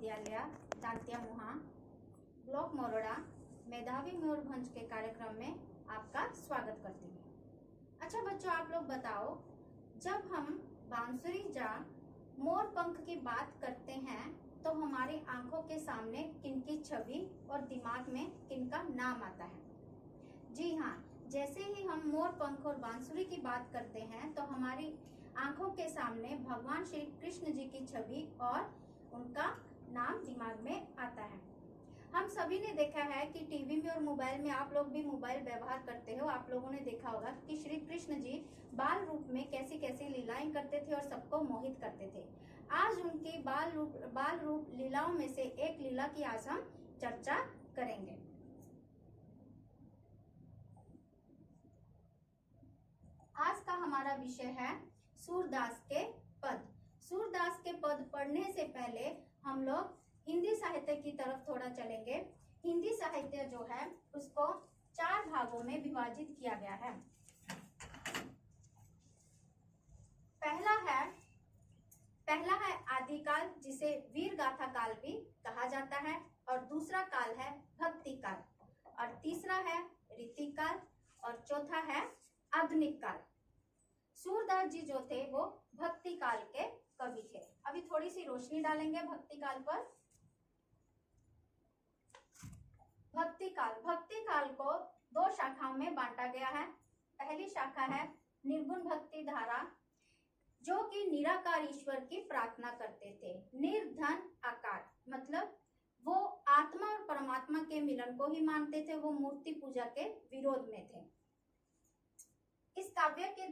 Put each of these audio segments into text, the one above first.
विद्यालय दांतिया मुहा ब्लॉक मोरड़ा मेधावी मयूरभंज के कार्यक्रम में आपका स्वागत करती हूँ। अच्छा बच्चों, आप लोग बताओ, जब हम बांसुरी जा मोर पंख की बात करते हैं तो हमारी आंखों के सामने किनकी छवि और दिमाग में किनका नाम आता है? जी हाँ, जैसे ही हम मोर पंख और बांसुरी की बात करते हैं तो हमारी आंखों के सामने भगवान श्री कृष्ण जी की छवि और उनका नाम दिमाग में आता है। हम सभी ने देखा है कि टीवी में और मोबाइल में, आप लोग भी मोबाइल व्यवहार करते हो, आप लोगों ने देखा होगा कि श्री कृष्ण जी बाल रूप में कैसी कैसी लीलाएं करते थे और सबको मोहित करते थे। आज उनकी बाल रूप लीलाओं में से एक लीला की आज हम चर्चा करेंगे। आज का हमारा विषय है सूरदास के पद। सूरदास के पद पढ़ने से पहले हम लोग हिंदी साहित्य की तरफ थोड़ा चलेंगे। हिंदी साहित्य जो है उसको 4 भागों में विभाजित किया गया है। पहला है आदिकाल, जिसे वीर गाथा काल भी कहा जाता है, और दूसरा काल है भक्ति काल, और तीसरा है रीतिकाल, और चौथा है आधुनिक काल। सूरदास जी जो थे वो भक्ति काल के कवि थे। अभी थोड़ी सी रोशनी डालेंगे भक्ति काल पर। भक्ति काल को 2 शाखाओं में बांटा गया है। पहली शाखा है निर्गुण भक्ति धारा, जो कि निराकार ईश्वर की प्रार्थना करते थे। निर्धन आकार मतलब वो आत्मा और परमात्मा के मिलन को ही मानते थे, वो मूर्ति पूजा के विरोध में थे। इस काव्य के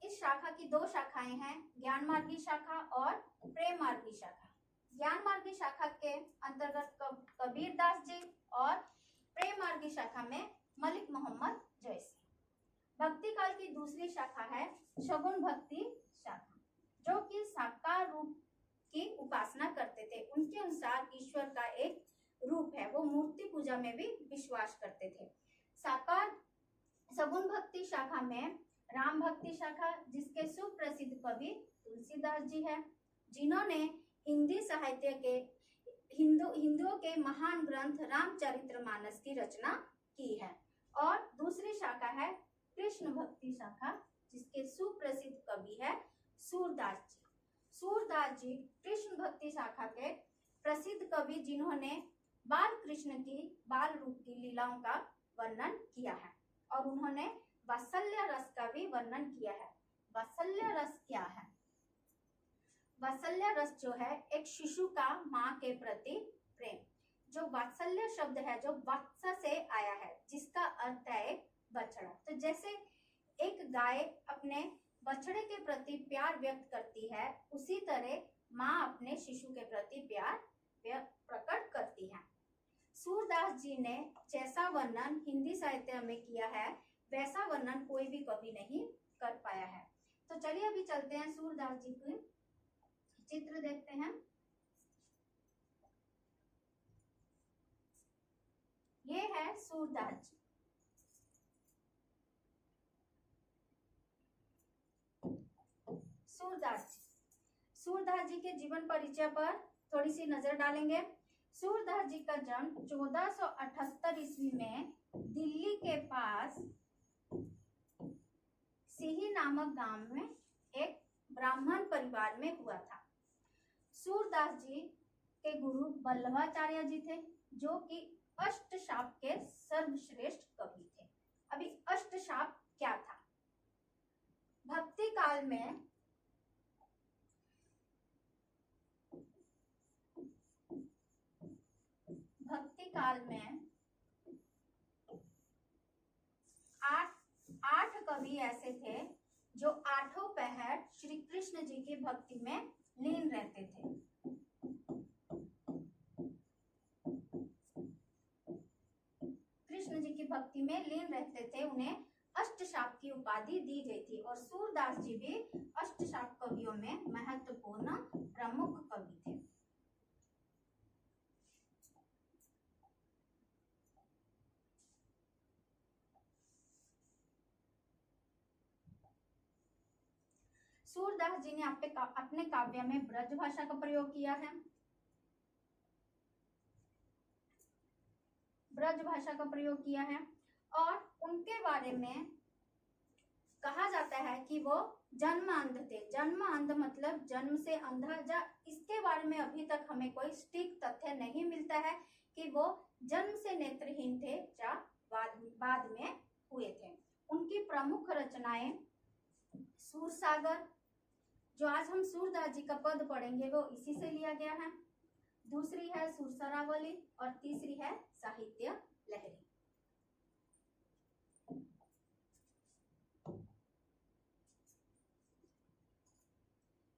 इस शाखा की 2 शाखाएं हैं, ज्ञान मार्गी शाखा और प्रेम मार्गी शाखा। ज्ञान मार्गी शाखा के अंतर्गत कबीर दास जी और प्रेम मार्गी शाखा में मलिक मोहम्मद जैसी। भक्ति काल की दूसरी शाखा है शगुन भक्ति शाखा, जो कि साकार रूप की उपासना करते थे। उनके अनुसार ईश्वर का एक रूप है, वो मूर्ति पूजा में भी विश्वास करते थे। साकार सगुण भक्ति शाखा में राम भक्ति शाखा, जिसके सुप्रसिद्ध कवि तुलसीदास जी हैं, जिन्होंने हिंदी साहित्य के हिंदुओं के महान ग्रंथ रामचरितमानस की रचना की है। और दूसरी शाखा है कृष्ण भक्ति शाखा, जिसके सुप्रसिद्ध कवि है सूरदास जी। सूरदास जी कृष्ण भक्ति शाखा के प्रसिद्ध कवि, जिन्होंने बाल कृष्ण की बाल रूप की लीलाओं का वर्णन किया है, और उन्होंने वात्सल्य रस का भी वर्णन किया है। वात्सल्य रस क्या है? वात्सल्य रस जो है एक शिशु का माँ के प्रति प्रेम। जो वात्सल्य शब्द है जो वत्स से आया है, जिसका अर्थ है एक बछड़ा। तो जैसे एक गाय अपने बछड़े के प्रति प्यार व्यक्त करती है, उसी तरह माँ अपने शिशु के प्रति प्यार प्रकट करती है। सूरदास जी ने जैसा वर्णन हिंदी साहित्य में किया है, वैसा वर्णन कोई भी कवि नहीं कर पाया है। तो चलिए अभी चलते हैं, सूरदास जी के चित्र देखते हैं। ये है सूरदास जी। सूरदास जी के जीवन परिचय पर थोड़ी सी नजर डालेंगे। सूरदास जी का जन्म 1478 ईस्वी में दिल्ली के पास सिही नामक गांव में एक ब्राह्मण परिवार में हुआ था। सूरदास जी के गुरु वल्लभाचार्य जी थे, जो कि अष्टशाप के सर्वश्रेष्ठ कवि थे। अभी अष्टशाप क्या था? भक्ति काल में आठ कवि ऐसे थे जो 8 पहर श्री कृष्ण जी की भक्ति में लीन रहते थे। कृष्ण जी की भक्ति में लीन रहते थे, उन्हें अष्टशाप की उपाधि दी गई थी, और सूरदास जी भी अष्टशाप कवियों में महत्वपूर्ण प्रमुख कवि थे। सूरदास जी ने अपने काव्य में ब्रज भाषा का प्रयोग किया है। ब्रज भाषा का प्रयोग किया है। और उनके बारे में कहा जाता है कि वो जन्म अंध थे। जन्म अंध मतलब जन्म से अंधा। इसके बारे में अभी तक हमें कोई सटीक तथ्य नहीं मिलता है कि वो जन्म से नेत्रहीन थे या बाद में हुए थे। उनकी प्रमुख रचनाएं सूरसागर, जो आज हम सूरदास जी का पद पढ़ेंगे वो इसी से लिया गया है। दूसरी है सुरसरावली और तीसरी है साहित्य लहरी।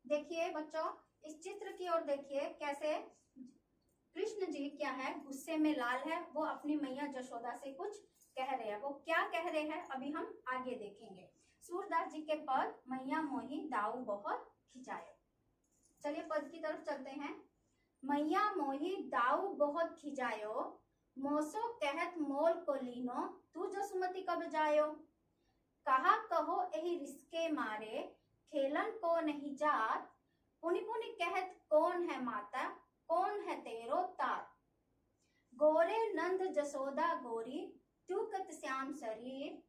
देखिए बच्चों, इस चित्र की ओर देखिए कैसे कृष्ण जी क्या है, गुस्से में लाल है। वो अपनी मैया जशोदा से कुछ कह रहे हैं। वो क्या कह रहे हैं अभी हम आगे देखेंगे। सूरदास जी के पद, मैया मोही दाऊ बहुत खिंचायो। चलिए पद की तरफ चलते हैं। मैया मोही दाऊ बहुत खिंचायो, मोसो कहत मोल को लीनो, तू जसुमती कब जायो। कहा कहो एही रिसके मारे, खेलन को नहीं जात, पुनि पुनि कहत कौन है माता, कौन है तेरो तात। गोरे नंद जसोदा गोरी, तू कत श्याम शरीर,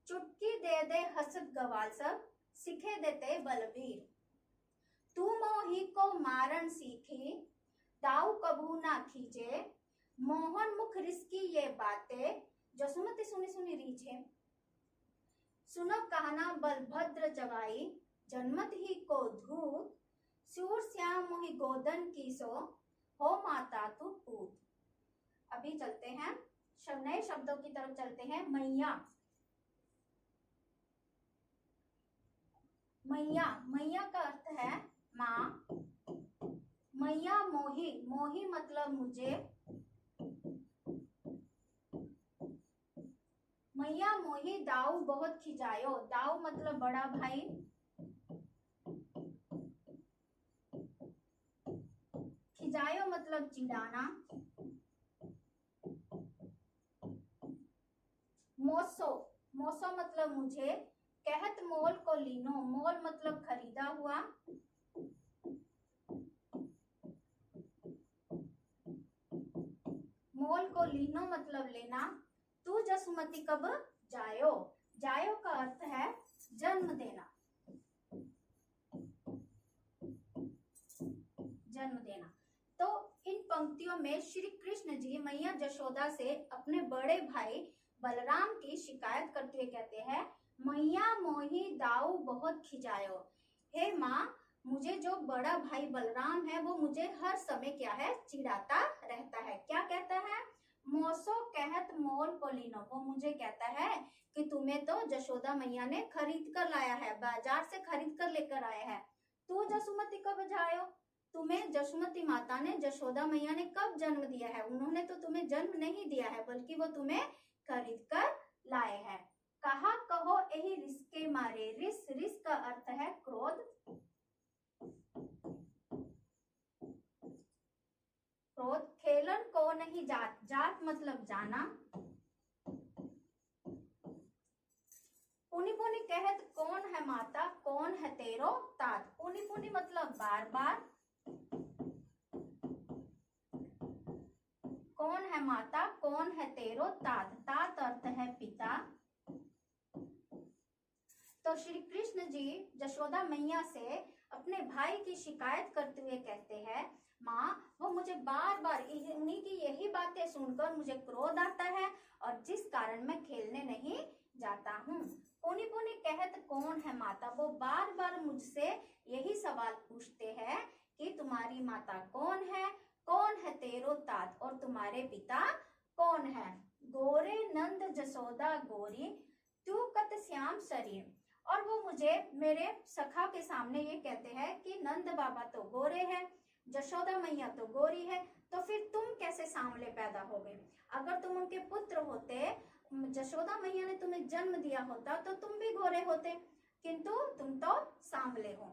चुटकी दे दे हसत गवाल सब, सिखे देते बलबीर। तू मोही को मारन सीखी, दाऊ कबू ना खींचे, मोहन मुख रिसकी ये बातें, जसुमती सुनी सुनी रीझे। सुनो कहना बलभद्र जवाई, जन्मत ही को धूत, सूर श्याम मोहि गोदन की सो, हो माता तू पूत। अभी चलते हैं नए शब्दों की तरफ चलते हैं। मैया, मैया, मैया का अर्थ है माँ। मैया मोही, मोही मतलब मुझे। मैया मोही दाऊ बहुत खिजायो, दाऊ मतलब बड़ा भाई। खिजायो मतलब चिढ़ाना। मोसो, मोसो मतलब मुझे। कहत मोल को लीनो, मोल मतलब खरीदा हुआ। मोल को लीनो मतलब लेना। तू जसुमती कब जायो, जायो का अर्थ है जन्म देना, जन्म देना। तो इन पंक्तियों में श्री कृष्ण जी मैया जशोदा से अपने बड़े भाई बलराम की शिकायत करते हुए कहते हैं, मैया मोही दाऊ बहुत खिजायो। हे माँ, मुझे जो बड़ा भाई बलराम है वो मुझे हर समय क्या है, चिढ़ाता रहता है। क्या कहता है, मोसो कहत मोल को लीनो, वो मुझे कहता है कि तुम्हें तो जशोदा मैया ने खरीद कर लाया है, बाजार से खरीद कर लेकर आए हैं। तू जसुमती कब जायो, तुम्हें जसुमती माता ने, जशोदा मैया ने कब जन्म दिया है। उन्होंने तो तुम्हें जन्म नहीं दिया है, बल्कि वो तुम्हें खरीद कर लाए हैं। कहा कहो यही रिसके मारे, रिस, रिस का अर्थ है क्रोध। क्रोध। खेलन को नहीं जात, जात मतलब जाना। पुनि पुनि कहत कौन है माता, कौन है तेरो तात। पुनि पुनि मतलब बार बार। कौन है माता, कौन है तेरो तात, तात अर्थ है पिता। तो श्री कृष्ण जी जशोदा मैया से अपने भाई की शिकायत करते हुए कहते हैं, माँ वो मुझे बार बार उन्हीं की यही बातें सुनकर मुझे क्रोध आता है और जिस कारण मैं खेलने नहीं जाता हूँ। पुनि पुनि कहत कौन है माता, वो बार बार मुझसे यही सवाल पूछते हैं कि तुम्हारी माता कौन है, कौन है तेरो तात, और तुम्हारे पिता कौन है। गोरे नंद जसोदा गोरी, तू कत श्याम शरीर। और वो मुझे मेरे सखा के सामने ये कहते हैं कि नंद बाबा तो गोरे हैं, जशोदा मैया तो गोरी है, तो फिर तुम कैसे सांवले पैदा हो गए। अगर तुम उनके पुत्र होते, जशोदा मैया ने तुम्हें जन्म दिया होता तो तुम भी गोरे होते, किंतु तुम तो सांवले हो।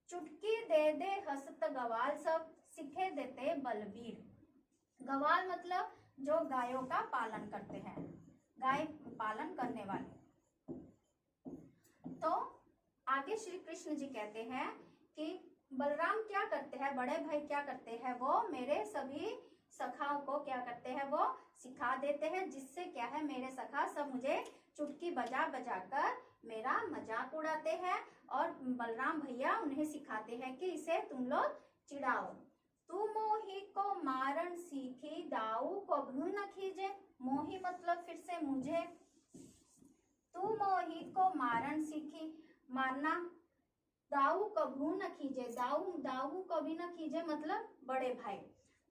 चुटकी दे दे हसत गवाल सब, सिखे देते बलबीर। गवाल मतलब जो गायों का पालन करते हैं, गाय पालन करने वाले। तो आगे श्री कृष्ण जी कहते हैं कि बलराम क्या करते हैं, बड़े भाई क्या करते हैं, वो मेरे सभी सखाओं को क्या करते हैं, वो सिखा देते हैं, जिससे क्या है मेरे सखा सब मुझे चुटकी बजा बजा कर मेरा मजाक उड़ाते हैं और बलराम भैया उन्हें सिखाते हैं कि इसे तुम लोग चिढ़ाओ। तू मोही को मारन सीखी दाऊ को भू न खींचे। मोही मतलब फिर से मुझे, तू मोही को मारन सीखी, मारना, दाऊ कभू न खींचे, दाऊ कभी न खींचे मतलब बड़े भाई।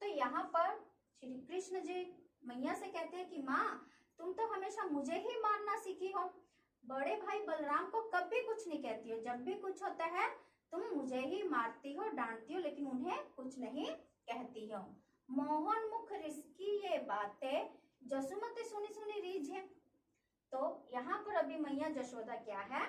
तो यहाँ पर श्री कृष्ण जी मैया से कहते हैं कि माँ तुम तो हमेशा मुझे ही मारना सीखी हो, बड़े भाई बलराम को कभी कुछ नहीं कहती हो, जब भी कुछ होता है तुम मुझे ही मारती हो, डांटती हो, लेकिन उन्हें कुछ नहीं कहती हो। मोहन मुख रिसकी ये बातें जसुमती सुनी सुनी रीझे। तो यहाँ पर अभी मैया जशोदा क्या है,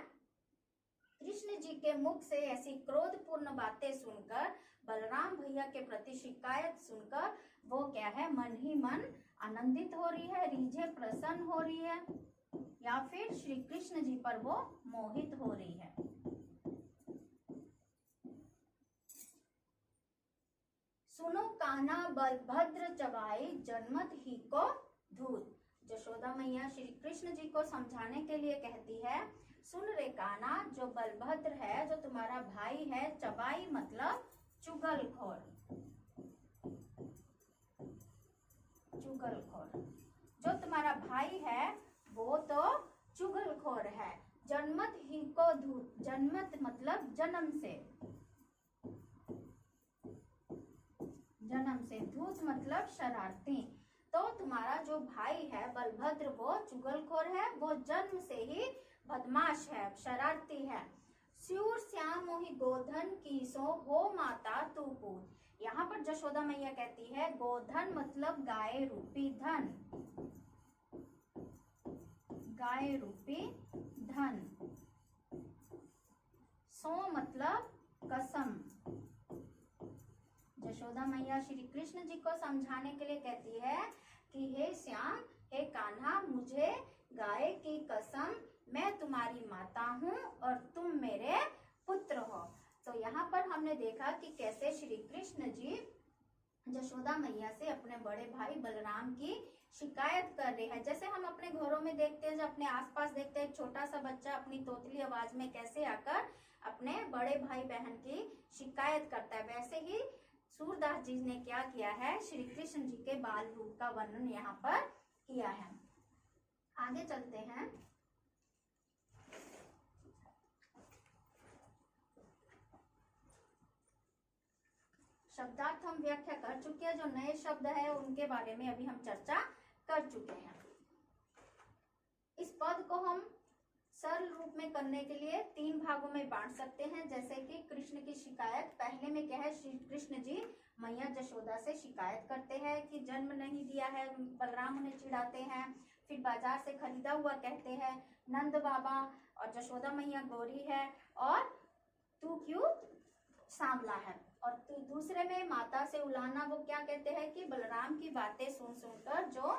कृष्ण जी के मुख से ऐसी क्रोधपूर्ण बातें सुनकर, बलराम भैया के प्रति शिकायत सुनकर वो क्या है मन ही मन आनंदित हो रही है, रीझे प्रसन्न हो रही है, या फिर श्री कृष्ण जी पर वो मोहित हो रही है। सुनो कान्हा बलभद्र चबाई जनमत ही को धूत। जशोदा मैया श्री कृष्ण जी को समझाने के लिए कहती है, सुन रे कान्हा, जो बलभद्र है, जो तुम्हारा भाई है, चबाई मतलब चुगलखोर, चुगलखोर, जो तुम्हारा भाई है वो तो चुगलखोर है। जनमत ही को धूत, जनमत मतलब जन्म से, जन्म से, धूत मतलब शरारती। तो तुम्हारा जो भाई है बलभद्र वो चुगलखोर है, वो जन्म से ही बदमाश है, शरारती है। स्यूर श्याम मोहि गोधन कीसो हो माता तू पूत। यहाँ पर जशोदा मैया कहती है गोधन मतलब गाय रूपी धन, गाय रूपी धन। सो मतलब कसम। जशोदा मैया श्री कृष्ण जी को समझाने के लिए कहती है कि हे श्याम, हे कान्हा, मुझे गाय की कसम, मैं तुम्हारी माता हूँ और तुम मेरे पुत्र हो। तो यहाँ पर हमने देखा कि कैसे श्री कृष्ण जी जशोदा मैया से अपने बड़े भाई बलराम की शिकायत कर रहे हैं। जैसे हम अपने घरों में देखते हैं, जब अपने आसपास देखते हैं, छोटा सा बच्चा अपनी तोतली आवाज में कैसे आकर अपने बड़े भाई बहन की शिकायत करता है, वैसे ही सूरदास जी ने क्या किया है, श्री कृष्ण जी के बाल रूप का वर्णन यहाँ पर किया है। आगे चलते हैं। शब्दार्थ हम व्याख्या कर चुके हैं, जो नए शब्द है उनके बारे में अभी हम चर्चा कर चुके हैं। इस पद को हम सरल रूप में करने के लिए 3 भागों में बांट सकते हैं। जैसे कि कृष्ण की शिकायत, पहले में क्या है, श्री कृष्ण जी मैया जशोदा से शिकायत करते हैं कि जन्म नहीं दिया है, बलराम उन्हें चिढ़ाते हैं। फिर बाजार से खरीदा हुआ कहते हैं, नंद बाबा और जशोदा मैया गोरी है और तू क्यों सांवला है। और दूसरे में माता से उलाना, वो क्या कहते हैं कि बलराम की बातें सुन सुनकर जो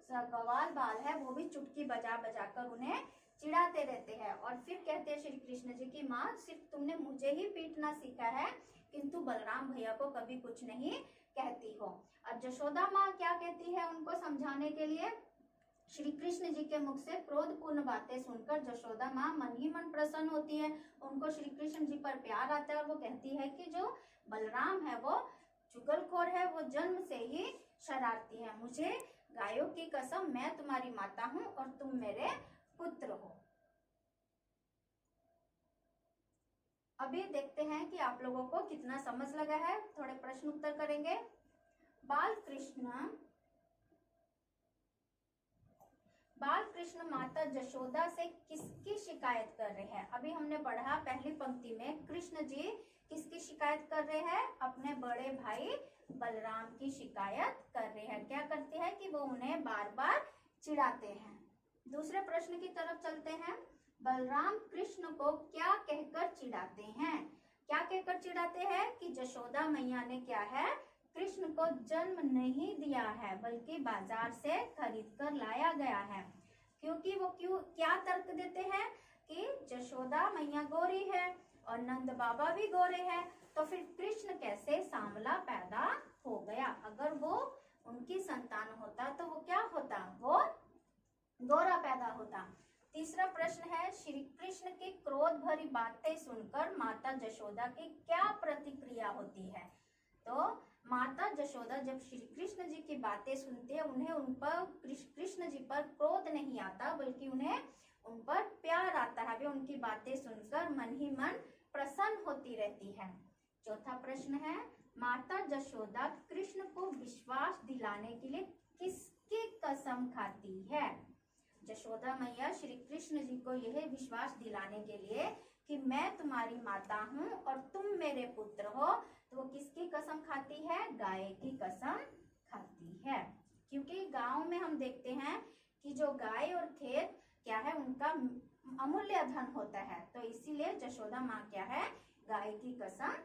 गवाल बाल है वो भी चुटकी बजा बजा कर उन्हें चिढ़ाते रहते हैं। और फिर कहते हैं श्री कृष्ण जी की माँ, सिर्फ तुमने मुझे ही पीटना सीखा है, किंतु बलराम भैया को कभी कुछ नहीं कहती हो। और जशोदा माँ क्या कहती है उनको समझाने के लिए, श्री कृष्ण जी के मुख से क्रोधपूर्ण बातें सुनकर जशोदा माँ मन ही मन प्रसन्न होती है, उनको श्री कृष्ण जी पर प्यार आता है और वो कहती है कि जो बलराम है वो चुगलखोर है, वो जन्म से ही शरारती है। मुझे गायों की कसम, मैं तुम्हारी माता हूँ और तुम मेरे पुत्र हो। अभी देखते हैं कि आप लोगों को कितना समझ लगा है, थोड़े प्रश्न उत्तर करेंगे। बाल कृष्ण माता जशोदा से किसकी शिकायत कर रहे हैं? अभी हमने पढ़ा पहली पंक्ति में कृष्ण जी किसकी शिकायत कर रहे हैं? अपने बड़े भाई बलराम की शिकायत कर रहे हैं। क्या करते हैं कि वो उन्हें बार बार चिढ़ाते हैं। दूसरे प्रश्न की तरफ चलते हैं। बलराम कृष्ण को क्या कहकर चिढ़ाते हैं? क्या कहकर चिढ़ाते हैं कि जशोदा मैया ने क्या है, कृष्ण को जन्म नहीं दिया है, बल्कि बाजार से खरीद कर लाया गया है। क्योंकि वो क्या तर्क देते हैं कि जशोदा मैया गोरी है और नंद बाबा भी गोरे हैं, तो फिर कृष्ण कैसे सांवला पैदा हो गया? अगर वो संतान होता तो वो क्या होता, वो गोरा पैदा होता। तीसरा प्रश्न है, श्री कृष्ण की क्रोध भरी बातें सुनकर माता जशोदा की क्या प्रतिक्रिया होती है। तो माता जशोदा जब श्री कृष्ण जी की बातें सुनते हैं, उन्हें उन पर कृष्ण जी पर क्रोध नहीं आता, बल्कि उन्हें उन पर प्यार आता है। वे उनकी बातें सुनकर मन ही मन प्रसन्न होती रहती है। चौथा प्रश्न है, माता जशोदा कृष्ण को विश्वास दिलाने के लिए किसकी कसम खाती है। जशोदा मैया श्री कृष्ण जी को यह विश्वास दिलाने के लिए कि मैं तुम्हारी माता हूँ और तुम मेरे पुत्र हो, तो वो किसकी कसम खाती है, गाय की कसम खाती है। क्योंकि गांव में हम देखते हैं कि जो गाय और खेत क्या है, उनका अमूल्य धन होता है, तो इसीलिए जशोदा माँ क्या है, गाय की कसम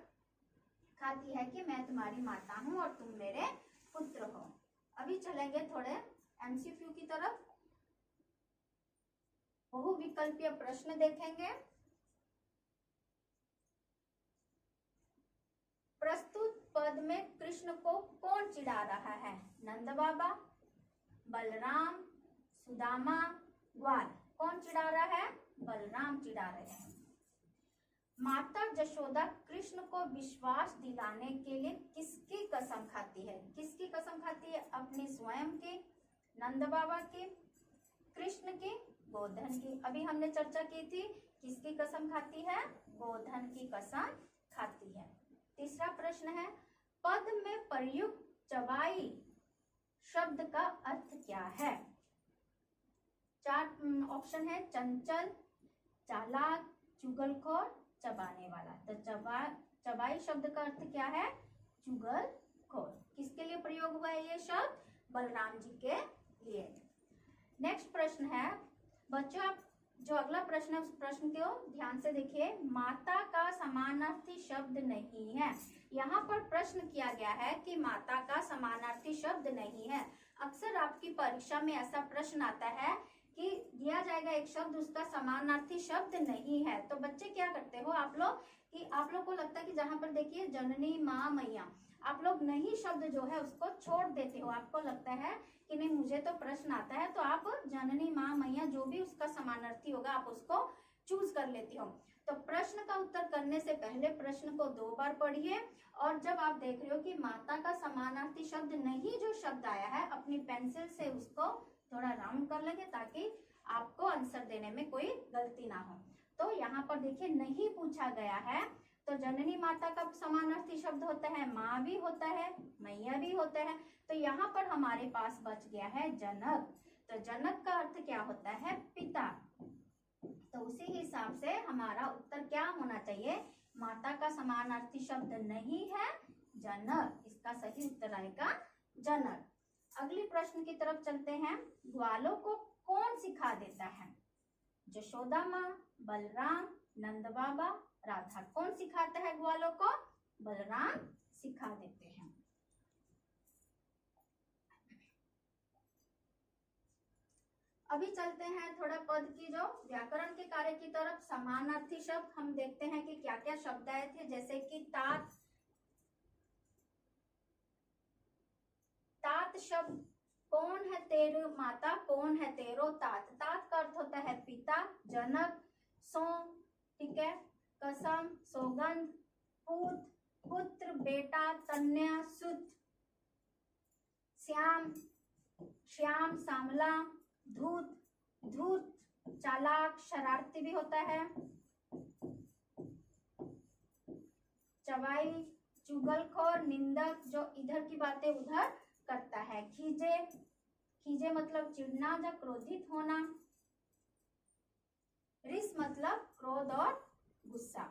खाती है कि मैं तुम्हारी माता हूँ और तुम मेरे पुत्र हो। अभी चलेंगे थोड़े एमसीक्यू की तरफ। बहुविकल्पीय प्रश्न देखेंगे। प्रस्तुत पद में कृष्ण को कौन चिढ़ा रहा है, नंद बाबा, बलराम, सुदामा, ग्वाल। कौन चिढ़ा रहा है, बलराम चिढ़ा रहे हैं। माता जशोदा कृष्ण को विश्वास दिलाने के लिए किसकी कसम खाती है, किसकी कसम खाती है, अपनी स्वयं की, नंद बाबा की, कृष्ण की, गोधन की। अभी हमने चर्चा की थी किसकी कसम खाती है, गोधन की कसम खाती है। तीसरा प्रश्न है, पद में प्रयुक्त चबाई शब्द का अर्थ क्या है। चार ऑप्शन है, चंचल, चालाक, चुगलखोर, चबाने वाला। तो चबाई शब्द का अर्थ क्या है, चुगलखोर। किसके लिए प्रयोग हुआ है ये शब्द, बलराम जी के लिए। नेक्स्ट प्रश्न है, बच्चों आप जो अगला प्रश्न है उस प्रश्न को ध्यान से देखिए। माता का समानार्थी शब्द नहीं है। यहाँ पर प्रश्न किया गया है कि माता का समानार्थी शब्द नहीं है। अक्सर आपकी परीक्षा में ऐसा प्रश्न आता है कि दिया जाएगा एक शब्द, उसका समानार्थी शब्द नहीं है। तो बच्चे क्या करते हो आप लोग कि आप लोग को लगता है कि जहाँ पर देखिए जननी माँ मैया, आप लोग नहीं शब्द जो है उसको छोड़ देते हो। आपको लगता है कि नहीं मुझे तो प्रश्न आता है, तो आप जननी माँ मैया जो भी उसका समानार्थी होगा आप उसको चूज कर लेते हो। तो प्रश्न का उत्तर करने से पहले प्रश्न को 2 बार पढ़िए, और जब आप देख रहे हो कि माता का समानार्थी शब्द नहीं जो शब्द आया है, अपनी पेंसिल से उसको थोड़ा राउंड कर लेंगे ताकि आपको आंसर देने में कोई गलती ना हो। तो यहाँ पर देखिए नहीं पूछा गया है, तो जननी माता का समानार्थी शब्द होता है माँ भी होता है, मैया भी होता है। तो यहाँ पर हमारे पास बच गया है जनक। तो जनक का अर्थ क्या होता है, पिता। तो उसी हिसाब से हमारा उत्तर क्या होना चाहिए, माता का समानार्थी शब्द नहीं है जनक। इसका सही उत्तर आएगा जनक। अगली प्रश्न की तरफ चलते हैं। ग्वालों को कौन सिखा देता है, जशोदा माँ, बलराम, नंद बाबा, राधा। कौन सिखाता है ग्वालों को, बलराम सिखा देते हैं। अभी चलते हैं थोड़ा पद की जो व्याकरण के कार्य की तरफ। समानार्थी शब्द हम देखते हैं कि क्या क्या शब्द आए थे, जैसे कि तात। तात शब्द, कौन है तेरो माता, कौन है तेरो तात। तात का अर्थ होता है पिता, जनक, सो, ठीक है, कसम, सौगंध, पूत, पुत्र, बेटा, कन्या, सुत, श्याम, श्याम, सांवला, धूत, धूत, चालाक, शरारती भी होता है, चबाई, चुगलखोर, निंदक, जो इधर की बातें उधर करता है, खीजे, खीजे मतलब चिढ़ना या क्रोधित होना, रिस मतलब क्रोध और गुस्सा।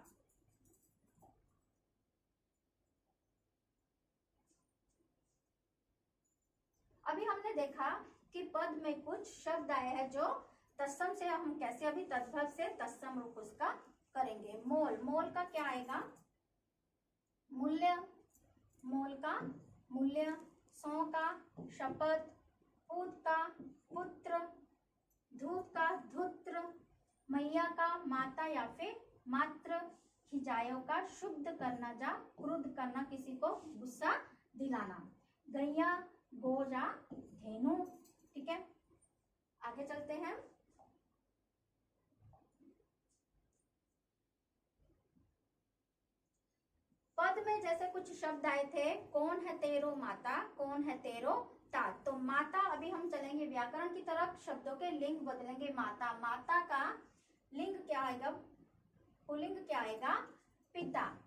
अभी हमने देखा कि पद में कुछ शब्द आए हैं जो तत्सम से हम कैसे अभी तद्भव से तत्सम रूप उसका करेंगे। मोल, मोल का क्या आएगा, मूल्य, मोल का मूल्य, सौ का शपथ, पूत का पुत्र, धूत का धुत्र, मैया का माता या फिर मात्र, खिजायों का शुद्ध करना या क्रुद्ध करना, किसी को गुस्सा दिलाना, गैया, गो या धेनु। ठीक है, आगे चलते हैं। पद में जैसे कुछ शब्द आए थे, कौन है तेरो माता, कौन है तेरो तात। तो माता, अभी हम चलेंगे व्याकरण की तरफ, शब्दों के लिंग बदलेंगे। माता, माता का लिंग क्या आएगा, पुल्लिंग क्या आएगा, पिता।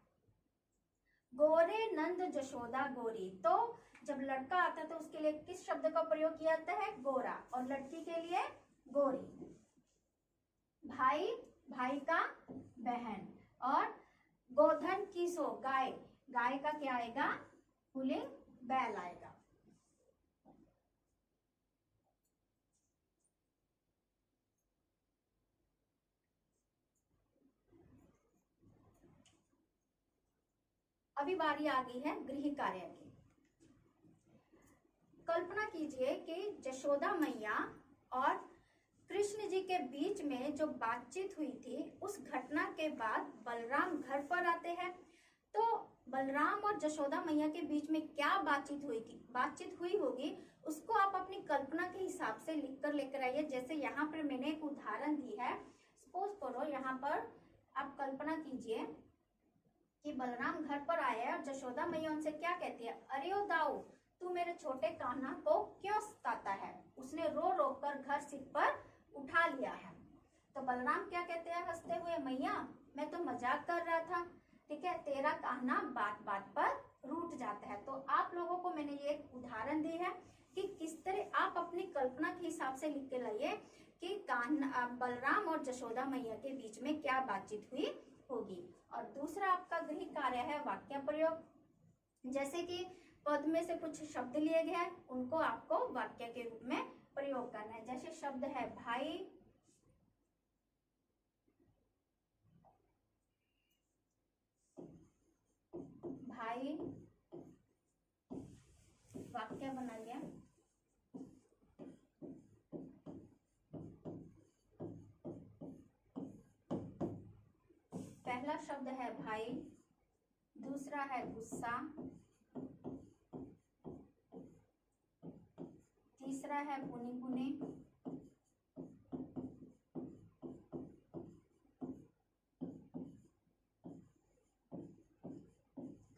गोरे नंद जशोदा गोरी, तो जब लड़का आता है तो उसके लिए किस शब्द का प्रयोग किया जाता है, गोरा, और लड़की के लिए गोरी। भाई, भाई का बहन, और गोधन की सो, गाय, गाय का क्या आएगा, पुल्लिंग बैल आएगा। अभी बारी आ गई है गृह कार्य की। कल्पना कीजिए कि जशोदा मैया और कृष्ण जी के बीच में जो बातचीत हुई थी, उस घटना के बाद बलराम घर पर आते हैं। तो बलराम और जशोदा मैया के बीच में क्या बातचीत हुई होगी, उसको आप अपनी कल्पना के हिसाब से लिख कर लेकर आइए। जैसे यहाँ पर मैंने एक उदाहरण दी है, सपोज करो यहाँ पर आप कल्पना कीजिए कि बलराम घर पर आए और जशोदा मैया उनसे क्या कहती है, अरे ओ दाऊ, तू मेरे छोटे कान्हा को क्यों सताता है। उसने रो रो कर घर सिर पर उठा लिया है। तो बलराम क्या कहते हैं हंसते हुए, मैया मैं तो मजाक कर रहा था। ठीक है, तेरा कान्हा बात बात पर रूठ जाता है। तो आप लोगों को मैंने ये एक उदाहरण दी है कि किस तरह आप अपनी कल्पना के हिसाब से लिख के लाइए कि बलराम और जशोदा मैया के बीच में क्या बातचीत हुई होगी। और दूसरा आपका गृह कार्य है वाक्य प्रयोग। जैसे कि पद में से कुछ शब्द लिए गए हैं, उनको आपको वाक्य के रूप में प्रयोग करना है। जैसे शब्द है भाई, भाई, वाक्य बनाइए। पहला शब्द है भाई, दूसरा है गुस्सा, तीसरा है पुनी पुनी,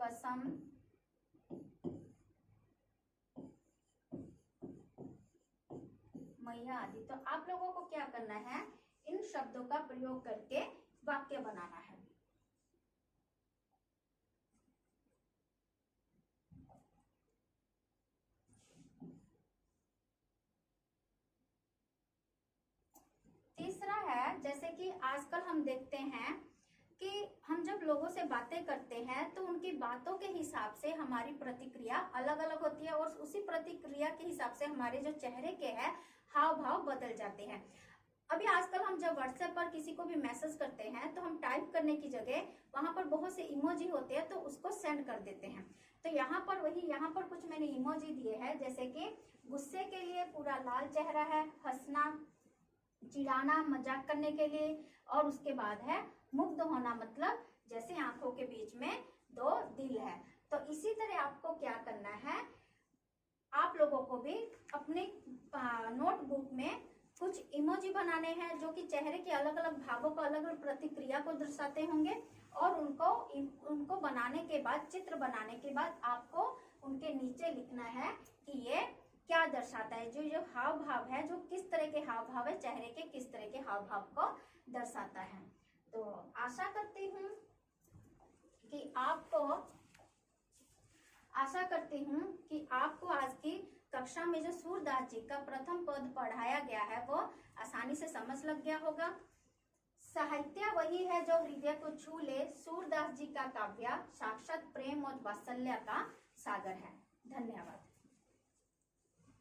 कसम, मैया आदि। तो आप लोगों को क्या करना है, इन शब्दों का प्रयोग करके वाक्य बनाना है। तीसरा है, जैसे कि आजकल हम देखते हैं कि हम जब लोगों से बातें करते हैं तो उनकी बातों के हिसाब से हमारी प्रतिक्रिया अलग अलग होती है, और उसी प्रतिक्रिया के हिसाब से हमारे जो चेहरे के हैं हाव भाव बदल जाते हैं। अभी आजकल हम जब व्हाट्सएप पर किसी को भी मैसेज करते हैं तो हम टाइप करने की जगह वहां पर बहुत से इमोजी होते हैं, तो उसको सेंड कर देते हैं। तो यहाँ पर कुछ मैंने इमोजी दिए हैं, जैसे कि गुस्से के लिए पूरा लाल चेहरा है, हंसना, चिढ़ाना, मजाक करने के लिए, और उसके बाद है मुग्ध होना, मतलब जैसे आंखों के बीच में दो दिल है। तो इसी तरह आपको क्या करना है, आप लोगों को भी अपने नोटबुक में कुछ इमोजी बनाने हैं जो कि चेहरे के अलग अलग भावों को, अलग अलग प्रतिक्रिया को दर्शाते होंगे, और उनको बनाने के बाद, चित्र बनाने के बाद आपको उनके नीचे लिखना है कि ये क्या दर्शाता है, जो हाव भाव है, जो किस तरह के हाव भाव है, चेहरे के किस तरह के हाव भाव को दर्शाता है। तो आशा करती हूँ कि आपको आज की कक्षा में जो सूरदास जी का प्रथम पद पढ़ाया गया है वो आसानी से समझ लग गया होगा। साहित्य वही है जो हृदय को छू ले, सूरदास जी का काव्य साक्षात प्रेम और वात्सल्य का सागर है। धन्यवाद।